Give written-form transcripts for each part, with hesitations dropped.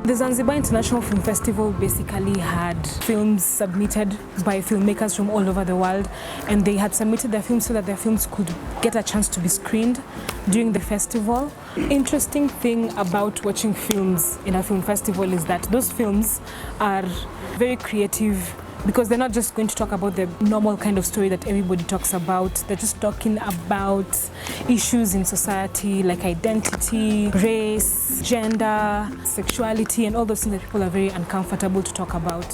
The Zanzibar International Film Festival basically had films submitted by filmmakers from all over the world, and they had submitted their films so that their films could get a chance to be screened during the festival. Interesting thing about watching films in a film festival is that those films are very creative, because they're not just going to talk about the normal kind of story that everybody talks about. They're just talking about issues in society like identity, race, gender, sexuality, and all those things that people are very uncomfortable to talk about.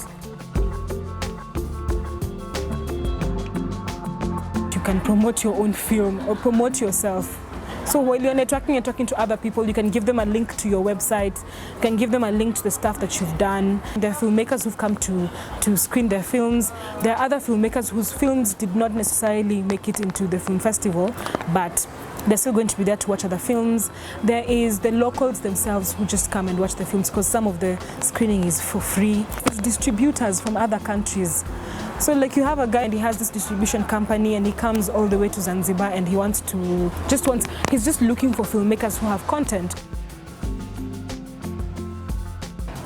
You can promote your own film or promote yourself. So while you're networking and talking to other people, you can give them a link to your website, you can give them a link to the stuff that you've done. There are filmmakers who've come to screen their films. There are other filmmakers whose films did not necessarily make it into the film festival, but they're still going to be there to watch other films. There is the locals themselves who just come and watch the films, because some of the screening is for free. There's distributors from other countries. So like you have a guy and he has this distribution company and he comes all the way to Zanzibar and he he's just looking for filmmakers who have content.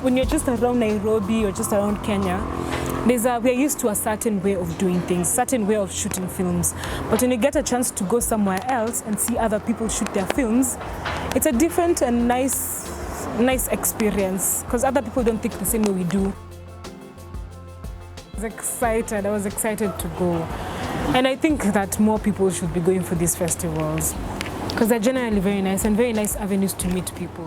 When you're just around Nairobi or just around Kenya, we're used to a certain way of doing things, certain way of shooting films. But when you get a chance to go somewhere else and see other people shoot their films, it's a different and nice experience, because other people don't think the same way we do. I was excited to go. And I think that more people should be going for these festivals, because they're generally very nice and very nice avenues to meet people.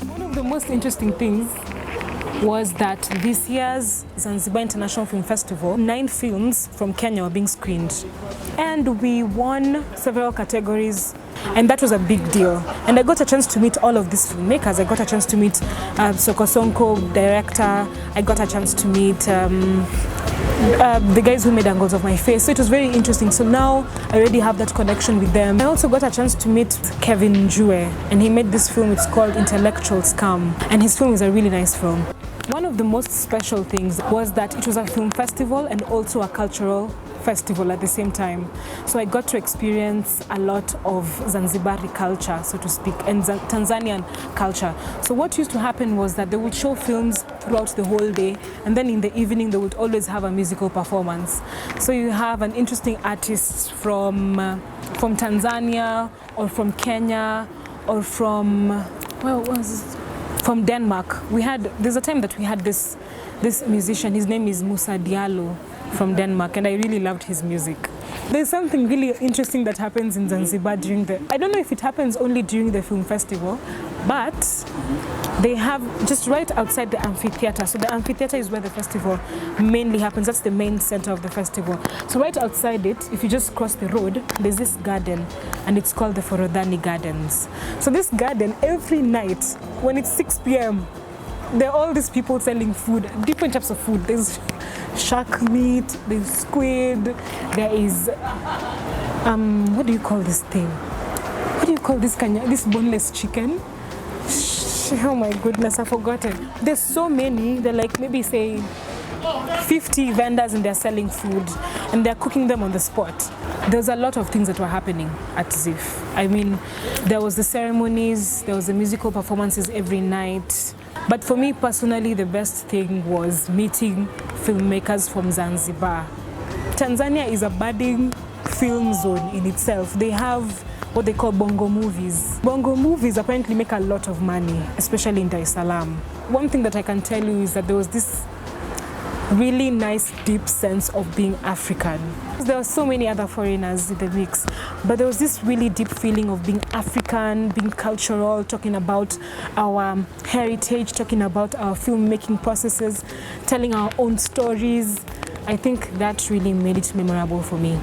One of the most interesting things was that this year's Zanzibar International Film Festival, 9 films from Kenya were being screened. And we won several categories, and that was a big deal. And I got a chance to meet all of these filmmakers. I got a chance to meet Soko Sonko, director. I got a chance to meet the guys who made Angles of My Face. So it was very interesting. So now I already have that connection with them. I also got a chance to meet Kevin Njue, and he made this film. It's called Intellectual Scam, and his film is a really nice film. One of the most special things was that it was a film festival and also a cultural festival at the same time. So I got to experience a lot of Zanzibari culture, so to speak, and Tanzanian culture. So what used to happen was that they would show films throughout the whole day, and then in the evening they would always have a musical performance. So you have an interesting artist from Tanzania, or from Kenya, or from Denmark. There's a time that we had this musician. His name is Musa Diallo from Denmark, and I really loved his music. There's something really interesting that happens in Zanzibar I don't know if it happens only during the film festival, but they have just right outside the amphitheater. So the amphitheater is where the festival mainly happens. That's the main center of the festival. So right outside it, if you just cross the road, there's this garden, and it's called the Forodhani Gardens. So this garden, every night when it's 6 p.m., there are all these people selling food, different types of food. There's shark meat, there's squid, there is, what do you call this thing? What do you call this boneless chicken? Oh my goodness, I've forgotten. There's so many, they're like maybe say 50 vendors, and they're selling food and they're cooking them on the spot. There's a lot of things that were happening at ZIFF. I mean, there was the ceremonies, there was the musical performances every night. But for me personally, the best thing was meeting filmmakers from Zanzibar. Tanzania is a budding film zone in itself. They have what they call bongo movies. Bongo movies apparently make a lot of money, especially in Dar es Salaam. One thing that I can tell you is that there was this really nice, deep sense of being African. There were so many other foreigners in the mix, but there was this really deep feeling of being African, being cultural, talking about our heritage, talking about our filmmaking processes, telling our own stories. I think that really made it memorable for me.